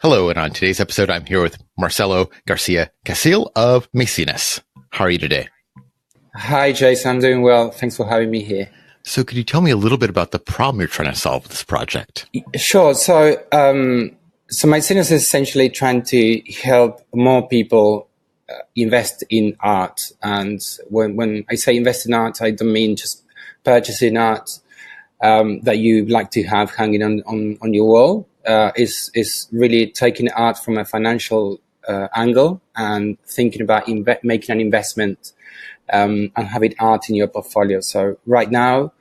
Hello, and on today's episode, I'm here with Marcelo Garcia Casil of Maecenas. How are you today? Hi, Jason. I'm doing well. Thanks for having me here. So could you tell me a little bit about the problem you're trying to solve with this project? Sure. So Maecenas is essentially trying to help more people invest in art. And when I say invest in art, I don't mean just purchasing art that you like to have hanging on your wall. Is really taking art from a financial angle and thinking about making an investment and having art in your portfolio. So right now,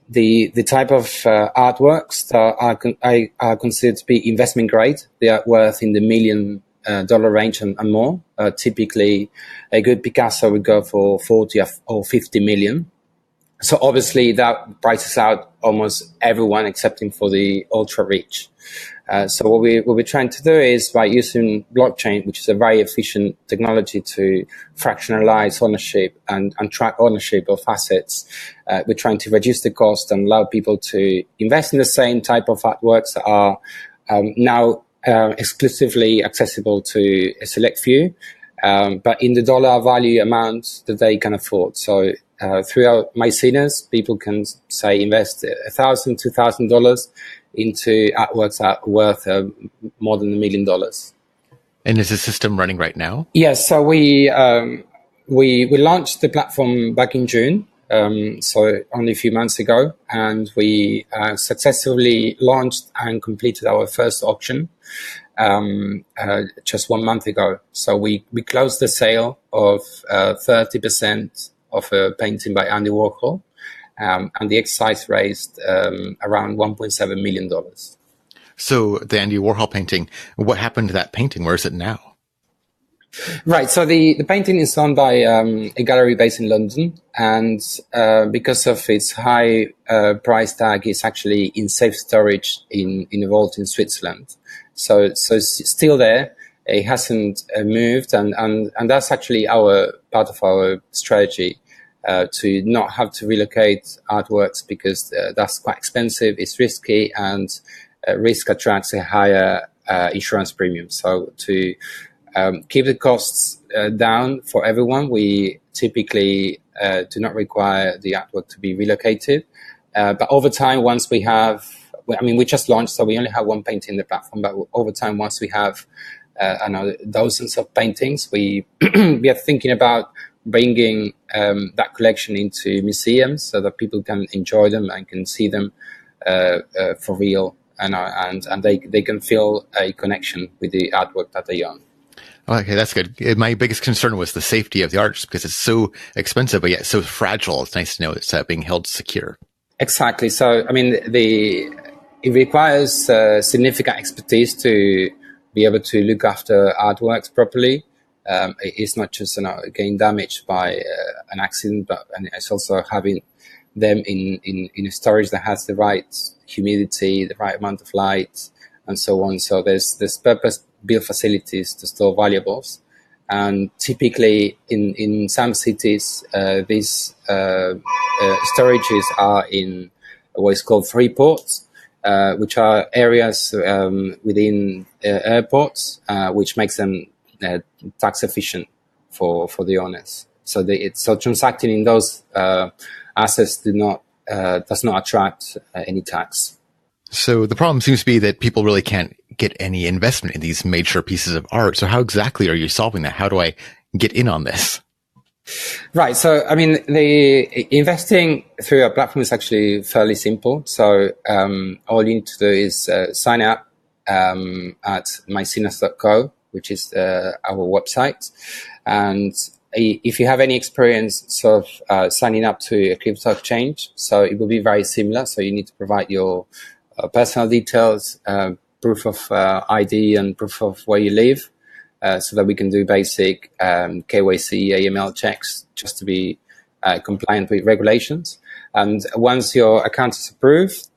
the type of artworks that are considered to be investment grade, they are worth in the $1 million range and more. Typically, a good Picasso would go for 40 or 50 million. So obviously that prices out almost everyone excepting for the ultra rich. So what we're trying to do is by using blockchain, which is a very efficient technology to fractionalize ownership and track ownership of assets, we're trying to reduce the cost and allow people to invest in the same type of artworks that are now exclusively accessible to a select few, but in the dollar value amount that they can afford. So throughout Maecenas, people can say invest $1,000, $2,000 into artworks that are worth more than $1 million. And is the system running right now? Yes. So we launched the platform back in June, so only a few months ago, and we successfully launched and completed our first auction just 1 month ago. So we closed the sale of 30% of a painting by Andy Warhol, and the exercise raised around $1.7 million. So the Andy Warhol painting, what happened to that painting? Where is it now? Right. So the painting is owned by a gallery based in London, and because of its high price tag, it's actually in safe storage in a vault in Switzerland. So it's still there. It hasn't moved, and that's actually part of our strategy. To not have to relocate artworks because that's quite expensive, it's risky, and risk attracts a higher insurance premium. So to keep the costs down for everyone, we typically do not require the artwork to be relocated. But over time, once we just launched, so we only have one painting in the platform, but over time, once we have dozens of paintings, we are thinking about bringing that collection into museums so that people can enjoy them and can see them for real, and they can feel a connection with the artwork that they own. Okay, that's good. My biggest concern was the safety of the art, just because it's so expensive, but yet so fragile. It's nice to know it's being held secure. Exactly. So, it requires significant expertise to be able to look after artworks properly. It's not just getting damaged by an accident, but it's also having them in a storage that has the right humidity, the right amount of light, and so on. So there's purpose-built facilities to store valuables, and typically in some cities these storages are in what is called free ports, which are areas within airports, which makes them tax efficient for the owners. So transacting in those assets does not attract any tax. So the problem seems to be that people really can't get any investment in these major pieces of art. So how exactly are you solving that? How do I get in on this? Right. So, the investing through our platform is actually fairly simple. So all you need to do is sign up at maecenas.co, which is our website. And if you have any experience signing up to a crypto exchange, so it will be very similar. So you need to provide your personal details, proof of ID and proof of where you live, so that we can do basic KYC, AML checks just to be compliant with regulations. And once your account is approved,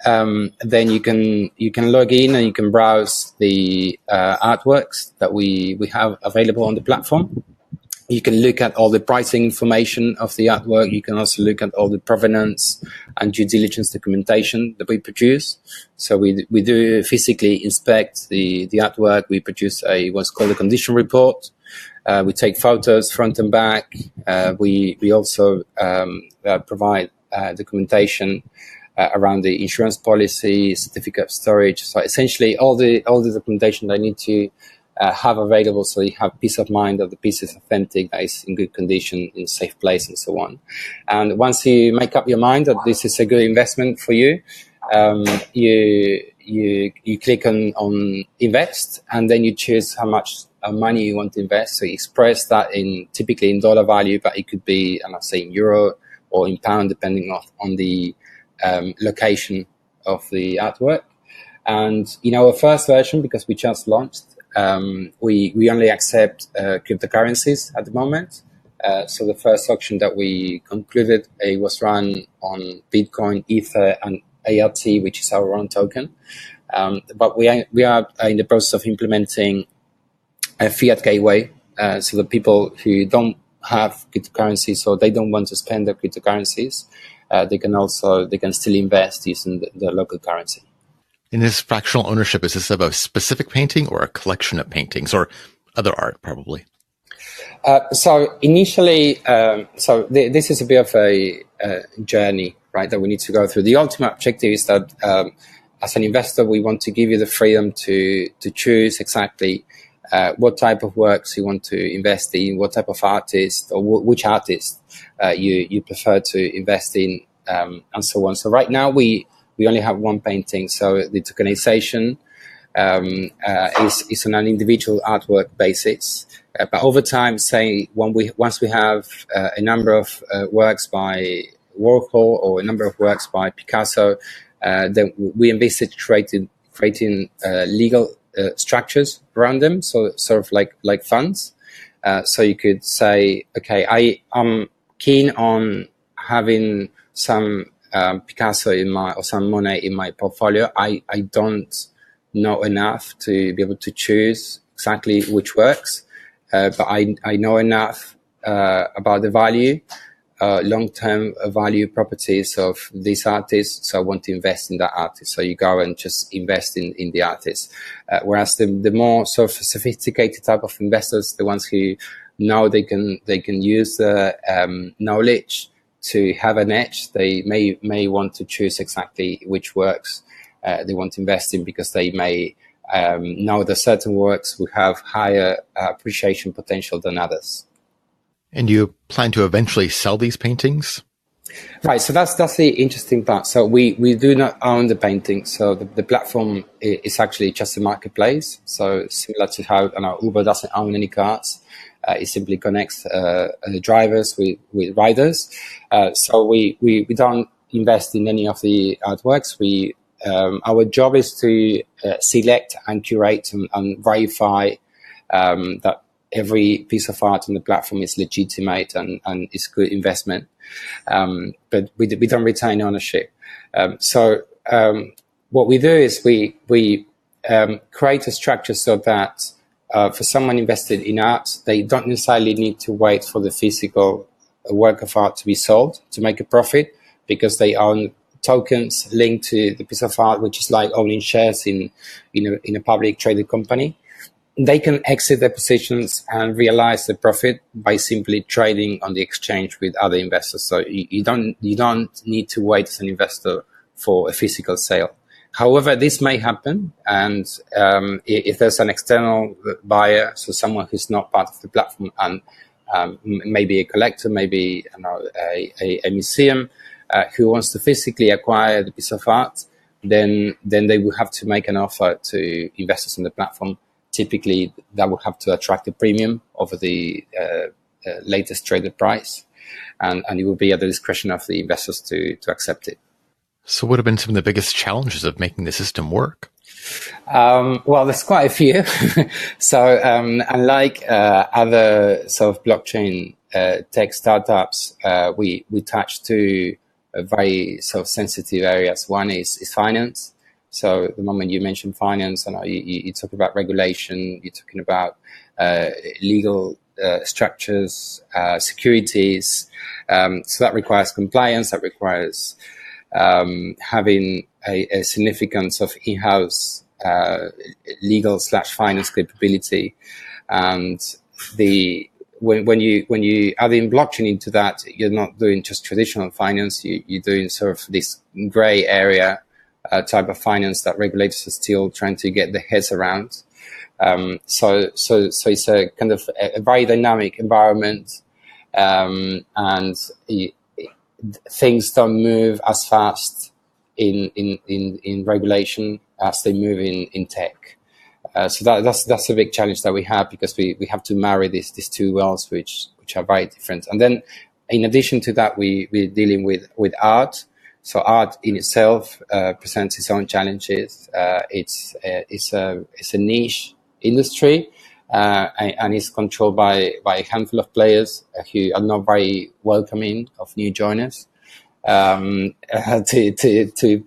then you can log in and you can browse the artworks that we have available on the platform. You can look at all the pricing information of the artwork. You can also look at all the provenance and due diligence documentation that we produce. So we do physically inspect the artwork. We produce what's called a condition report. We take photos front and back. We also provide documentation around the insurance policy, certificate of storage. So essentially all the documentation they need to have available, so you have peace of mind that the piece is authentic, that is in good condition, in a safe place, and so on. And once you make up your mind that this is a good investment for you, you click on invest, and then you choose how much money you want to invest. So you express that typically in dollar value, but it could be, I'm not saying euro or in pound, depending on the location of the artwork. And in our first version, because we just launched, we only accept cryptocurrencies at the moment. So the first auction that we concluded, it was run on Bitcoin, Ether, and ART, which is our own token. But we are in the process of implementing a fiat gateway, so the people who don't have cryptocurrencies or they don't want to spend their cryptocurrencies, they can still invest using the local currency. In this fractional ownership, is this about a specific painting or a collection of paintings or other art, probably? So initially, this is a bit of a journey, right, that we need to go through. The ultimate objective is that as an investor, we want to give you the freedom to choose exactly what type of works you want to invest in, what type of artist or which artist you prefer to invest in, and so on. So right now we only have one painting, so the tokenization is on an individual artwork basis. But over time, say once we have a number of works by Warhol or a number of works by Picasso, then we envisage creating legal structures around them, so sort of like funds. So you could say, okay, I am keen on having some Picasso or some Monet in my portfolio. I don't know enough to be able to choose exactly which works, but I know enough about the value, long-term value properties of these artists, so I want to invest in that artist. So you go and just invest in the artist. Whereas the more sort of sophisticated type of investors, the ones who know they can use the knowledge to have an edge, they may want to choose exactly which works they want to invest in, because they may know that certain works will have higher appreciation potential than others. And you plan to eventually sell these paintings? Right, so that's the interesting part. So we do not own the painting. So the platform is actually just a marketplace. So similar to how Uber doesn't own any cars. It simply connects the drivers with riders. So we don't invest in any of the artworks. Our job is to select and curate and verify that every piece of art on the platform is legitimate and is good investment. But we don't retain ownership. So what we do is we create a structure so that for someone invested in art, they don't necessarily need to wait for the physical work of art to be sold to make a profit, because they own tokens linked to the piece of art, which is like owning shares in a public traded company. They can exit their positions and realize the profit by simply trading on the exchange with other investors. So you don't need to wait as an investor for a physical sale. However, this may happen, and if there's an external buyer, so someone who's not part of the platform, and maybe a collector, maybe a museum who wants to physically acquire the piece of art, then they will have to make an offer to investors on the platform. Typically, that will have to attract a premium over the latest traded price, and it will be at the discretion of the investors to accept it. So what have been some of the biggest challenges of making the system work? Well, there's quite a few. So unlike other sort of blockchain tech startups, we touch to very sort of sensitive areas. One is finance. So the moment you mention finance, you talk about regulation, you're talking about legal structures, securities. So that requires compliance. That requires having a significance of in-house legal/finance capability, and when you add in blockchain into that, you're not doing just traditional finance. You're doing sort of this gray area type of finance that regulators are still trying to get their heads around. So it's a kind of a very dynamic environment, and things don't move as fast in regulation as they move in tech. So that's a big challenge that we have, because we have to marry these two worlds, which are very different. And then, in addition to that, we're dealing with art. So art in itself presents its own challenges. It's a niche industry, and it's controlled by a handful of players who are not very welcoming of new joiners. To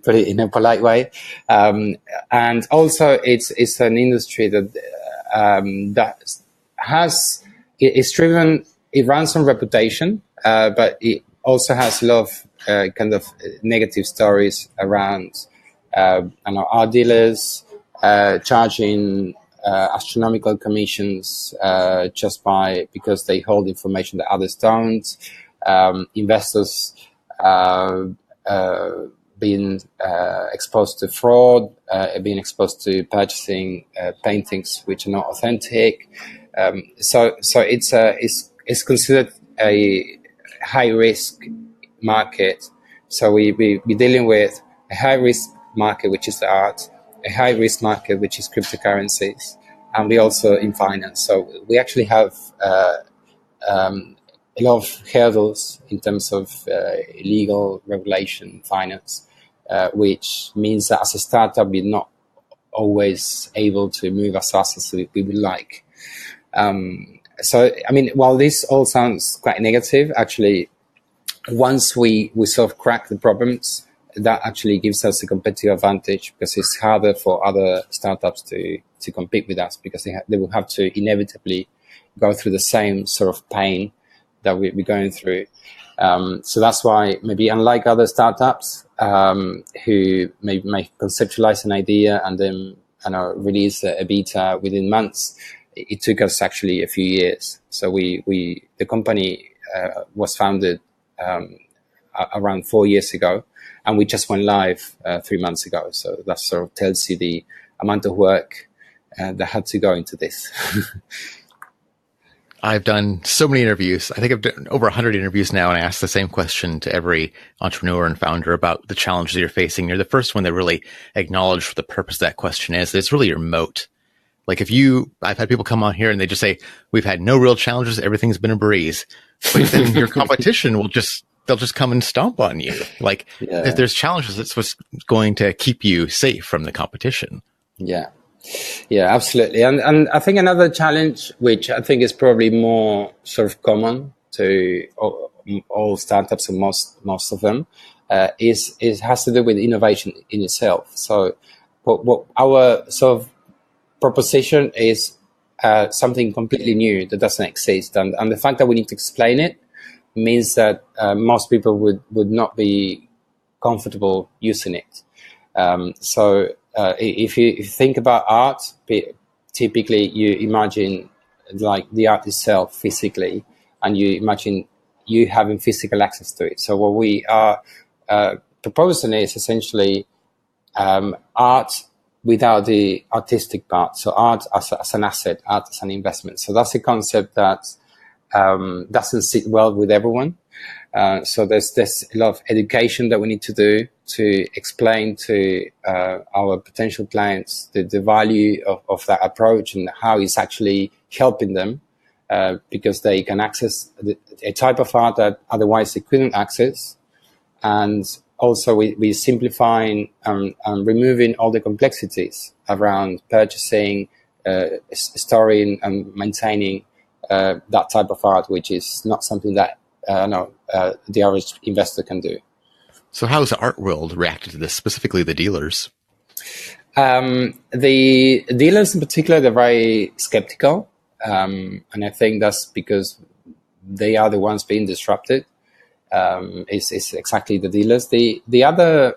put it in a polite way, and also it's an industry that it's driven. It runs on reputation, but it also has a lot of kind of negative stories around art dealers charging astronomical commissions just because they hold information that others don't. Investors being exposed to fraud, being exposed to purchasing paintings which are not authentic. So it's considered a high risk market. So we're dealing with a high risk market, which is the art, a high risk market, which is cryptocurrencies, and we also in finance. So we actually have a lot of hurdles in terms of legal regulation, finance, which means that as a startup, we're not always able to move as fast as we would like. So, I mean, while this all sounds quite negative, actually, once we sort of crack the problems, that actually gives us a competitive advantage, because it's harder for other startups to compete with us, because they will have to inevitably go through the same sort of pain that we're going through. So that's why, maybe unlike other startups who may conceptualize an idea and then release a beta within months, it took us actually a few years. So the company was founded around 4 years ago, and we just went live 3 months ago. So that sort of tells you the amount of work that had to go into this. I've done so many interviews. I think I've done over 100 interviews now, and I ask the same question to every entrepreneur and founder about the challenges you're facing. You're the first one that really acknowledged what the purpose of that question is. It's really your moat. Like I've had people come on here and they just say, we've had no real challenges. Everything's been a breeze. But then your competition they'll just come and stomp on you. Like, if there's challenges, that's what's going to keep you safe from the competition. Yeah, absolutely. And I think another challenge, which I think is probably more sort of common to all startups and most of them, has to do with innovation in itself. So what our sort of proposition is something completely new that doesn't exist. And the fact that we need to explain it means that most people would not be comfortable using it. So if you think about art, typically you imagine like the art itself physically, and you imagine you having physical access to it. So what we are proposing is essentially art without the artistic part. So art as an asset, art as an investment. So that's a concept that doesn't sit well with everyone. So there's a lot of education that we need to do to explain to our potential clients the value of that approach and how it's actually helping them, because they can access a type of art that otherwise they couldn't access. And also we're simplifying and removing all the complexities around purchasing, storing and maintaining that type of art, which is not something that the average investor can do. So how has the art world reacted to this, specifically the dealers? The dealers in particular, they're very skeptical. And I think that's because they are the ones being disrupted. Is exactly the dealers. The other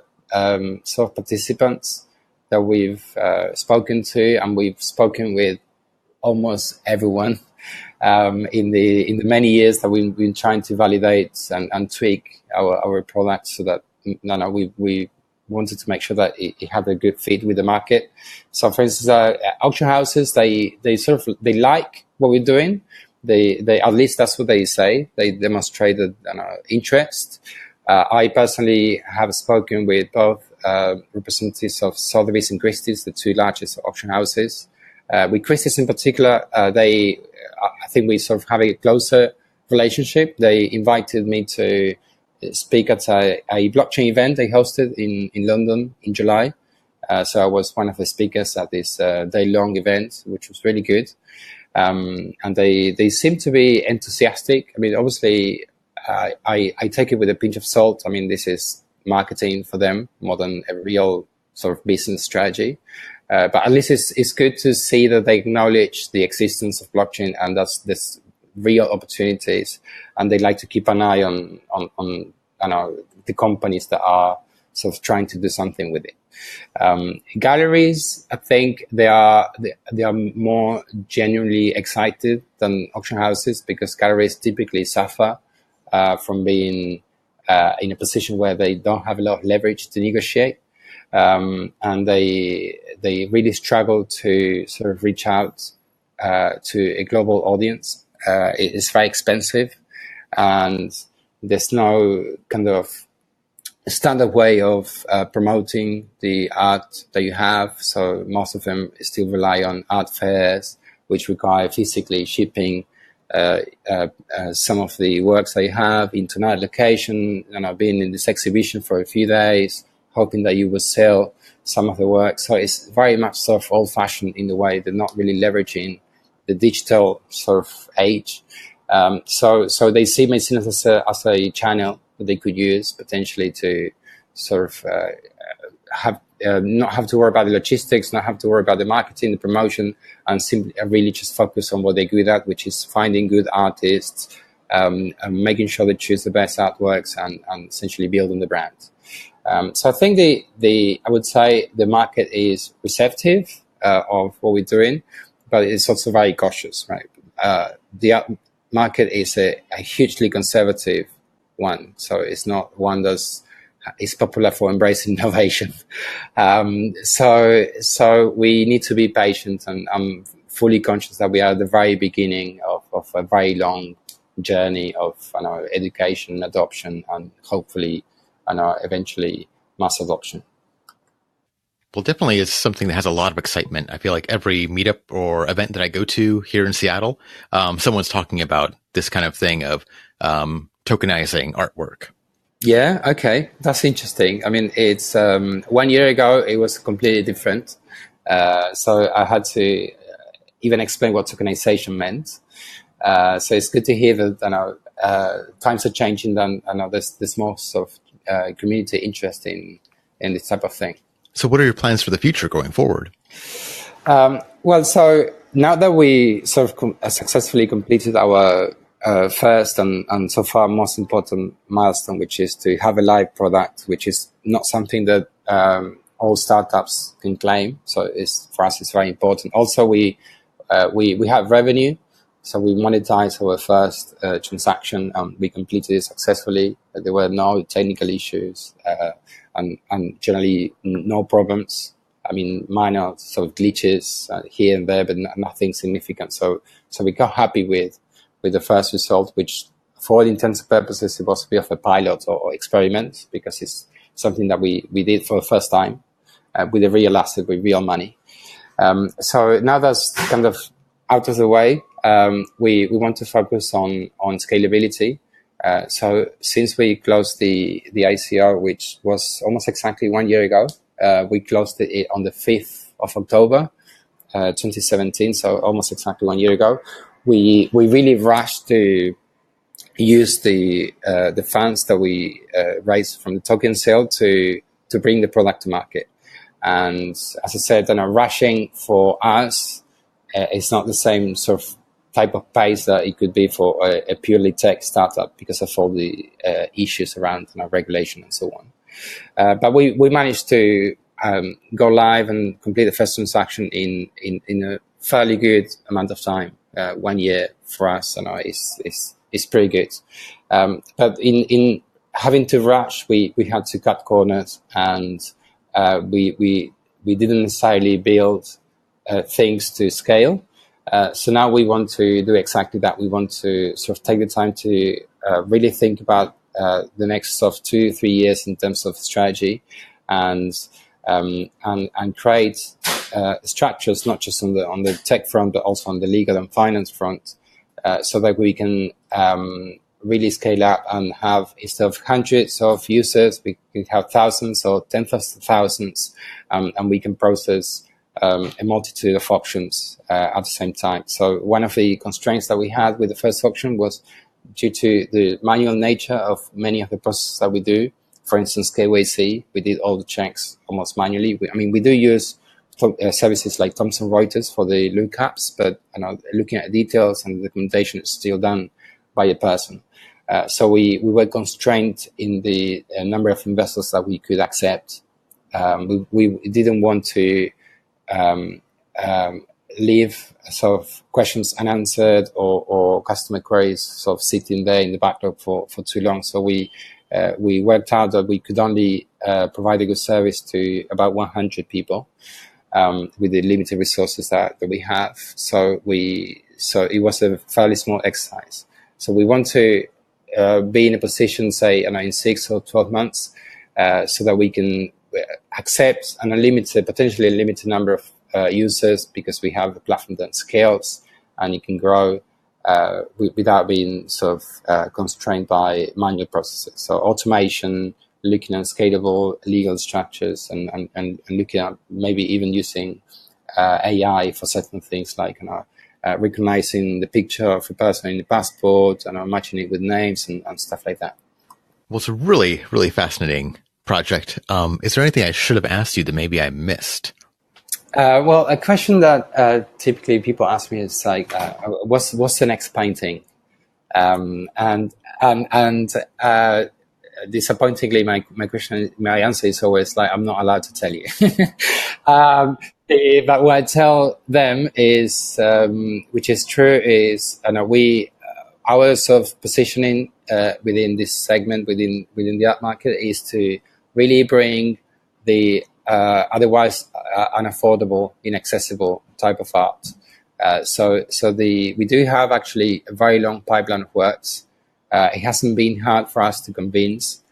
sort of participants that we've spoken to, and we've spoken with almost everyone in the many years that we've been trying to validate and tweak our product, so that we wanted to make sure that it had a good fit with the market. So, for instance, auction houses, they like what we're doing. They at least that's what they say. They demonstrated interest. I personally have spoken with both representatives of Sotheby's and Christie's, the two largest auction houses. With Christie's in particular, I think we sort of have a closer relationship. They invited me to speak at a blockchain event they hosted in London in July. So I was one of the speakers at this day-long event, which was really good. And they seem to be enthusiastic. I mean, obviously, I take it with a pinch of salt. I mean, this is marketing for them more than a real sort of business strategy. But at least it's good to see that they acknowledge the existence of blockchain, and that's this real opportunities. And they like to keep an eye on the companies that are sort of trying to do something with it. Galleries, I think they are more genuinely excited than auction houses, because galleries typically suffer from being in a position where they don't have a lot of leverage to negotiate, and they really struggle to sort of reach out to a global audience. It's very expensive, and there's no kind of standard way of promoting the art that you have. So most of them still rely on art fairs, which require physically shipping some of the works they have into another location, being in this exhibition for a few days, hoping that you will sell some of the work. So it's very much sort of old-fashioned in the way they're not really leveraging the digital sort of age. So they see Maecenas as a channel that they could use potentially to sort of not have to worry about the logistics, not have to worry about the marketing, the promotion, and simply really just focus on what they're good at, which is finding good artists, and making sure they choose the best artworks, and essentially building the brand. So I think I would say the market is receptive of what we're doing, but it's also very cautious, right? The market is a hugely conservative one, so it's not one that's is popular for embracing innovation. So we need to be patient, and I'm fully conscious that we are at the very beginning of a very long journey of education, adoption, and hopefully eventually mass adoption. Well, definitely is something that has a lot of excitement. I feel like every meetup or event that I go to here in Seattle, someone's talking about this kind of thing of tokenizing artwork. Yeah, okay. That's interesting. I mean, it's 1 year ago, it was completely different. So I had to even explain what tokenization meant. So it's good to hear that times are changing, and there's more sort of community interest in this type of thing. So what are your plans for the future going forward? Well, so now that we sort of successfully completed our first and so far most important milestone, which is to have a live product, which is not something that all startups can claim. So for us, it's very important. Also, we have revenue. So we monetized our first transaction, and we completed it successfully. There were no technical issues and generally no problems. I mean, minor sort of glitches here and there, but nothing significant. So we got happy with the first result, which for all intents and purposes, it was a bit of a pilot or experiment, because it's something that we did for the first time with a real asset, with real money. So now that's kind of out of the way. We want to focus on scalability. So since we closed the ICO, which was almost exactly 1 year ago, we closed it on the 5th of October, 2017. So almost exactly 1 year ago. We really rushed to use the funds that we raised from the token sale to bring the product to market. And as I said, rushing for us is not the same sort of type of pace that it could be for a purely tech startup because of all the issues around regulation and so on. But we managed to go live and complete the first transaction in a fairly good amount of time. 1 year for us, is pretty good. But in having to rush, we had to cut corners, and we didn't necessarily build things to scale. So now we want to do exactly that. We want to sort of take the time to really think about the next sort of 2-3 years in terms of strategy, and create structures not just on the tech front but also on the legal and finance front, so that we can really scale up and have, instead of hundreds of users, we can have thousands or tens of thousands, and we can process a multitude of auctions at the same time. So one of the constraints that we had with the first auction was due to the manual nature of many of the processes that we do. For instance, KYC, we did all the checks almost manually. We do use services like Thomson Reuters for the lookups, but looking at details and the documentation is still done by a person. So we were constrained in the number of investors that we could accept. We didn't want to leave sort of questions unanswered or customer queries sort of sitting there in the backlog for too long. So we worked out that we could only provide a good service to about 100 people with the limited resources that we have. So it was a fairly small exercise. So we want to be in a position, say, in 6 or 12 months, so that we can accept potentially a limited number of users, because we have a platform that scales and it can grow without being sort of constrained by manual processes. So automation, looking at scalable legal structures, and looking at maybe even using AI for certain things like recognizing the picture of a person in the passport and matching it with names and stuff like that. Well, it's a really, really fascinating project. Is there anything I should have asked you that maybe I missed? Well, a question that typically people ask me is like, what's the next painting? And disappointingly, my answer is always like, I'm not allowed to tell you. But what I tell them is, which is true, is our sort of positioning within this segment, within the art market, is to really bring the otherwise unaffordable, inaccessible type of art. We do have actually a very long pipeline of works. It hasn't been hard for us to convince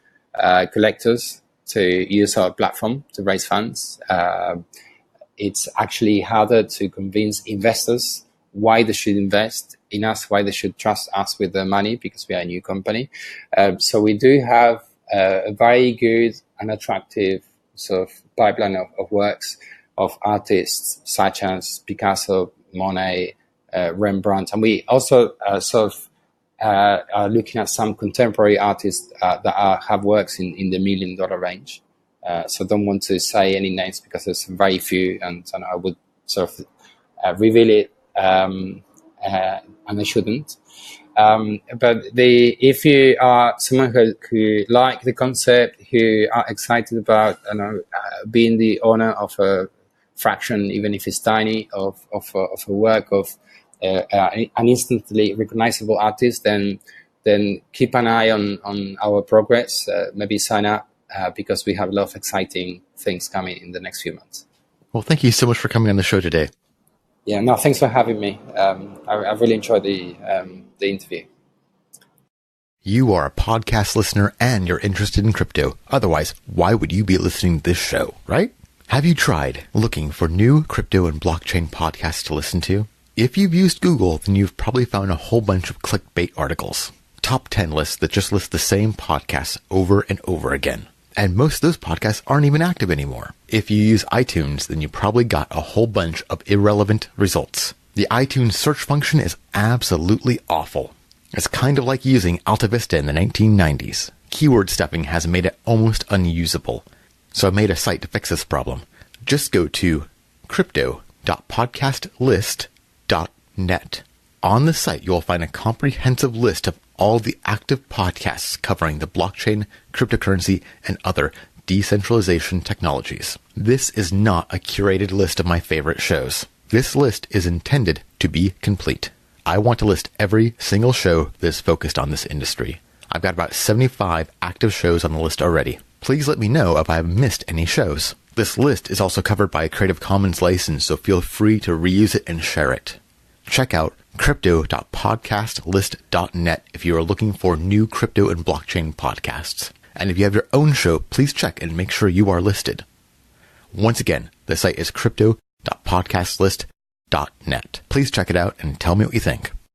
collectors to use our platform to raise funds. It's actually harder to convince investors why they should invest in us, why they should trust us with their money, because we are a new company. So we do have a very good and attractive sort of pipeline of works of artists such as Picasso, Monet, Rembrandt. And we also are looking at some contemporary artists that have works in the $1 million range. So don't want to say any names because there's very few, and I would sort of reveal it, and I shouldn't. But if you are someone who like the concept, who are excited about being the owner of a fraction, even if it's tiny, of a work of an instantly recognizable artist, then keep an eye on our progress. Maybe sign up because we have a lot of exciting things coming in the next few months. Well, thank you so much for coming on the show today. Yeah, no, thanks for having me. I really enjoyed the interview. You are a podcast listener and you're interested in crypto. Otherwise, why would you be listening to this show, right? Have you tried looking for new crypto and blockchain podcasts to listen to? If you've used Google, then you've probably found a whole bunch of clickbait articles. Top 10 lists that just list the same podcasts over and over again. And most of those podcasts aren't even active anymore. If you use iTunes, then you probably got a whole bunch of irrelevant results. The iTunes search function is absolutely awful. It's kind of like using Alta Vista in the 1990s. Keyword stuffing has made it almost unusable. So I made a site to fix this problem. Just go to crypto.podcastlist.net. On the site, you will find a comprehensive list of all the active podcasts covering the blockchain, cryptocurrency, and other decentralization technologies. This is not a curated list of my favorite shows. This list is intended to be complete. I want to list every single show that is focused on this industry. I've got about 75 active shows on the list already. Please let me know if I have missed any shows. This list is also covered by a Creative Commons license, so feel free to reuse it and share it. Check out crypto.podcastlist.net if you are looking for new crypto and blockchain podcasts. And if you have your own show, please check and make sure you are listed. Once again, the site is crypto.podcastlist.net. Please check it out and tell me what you think.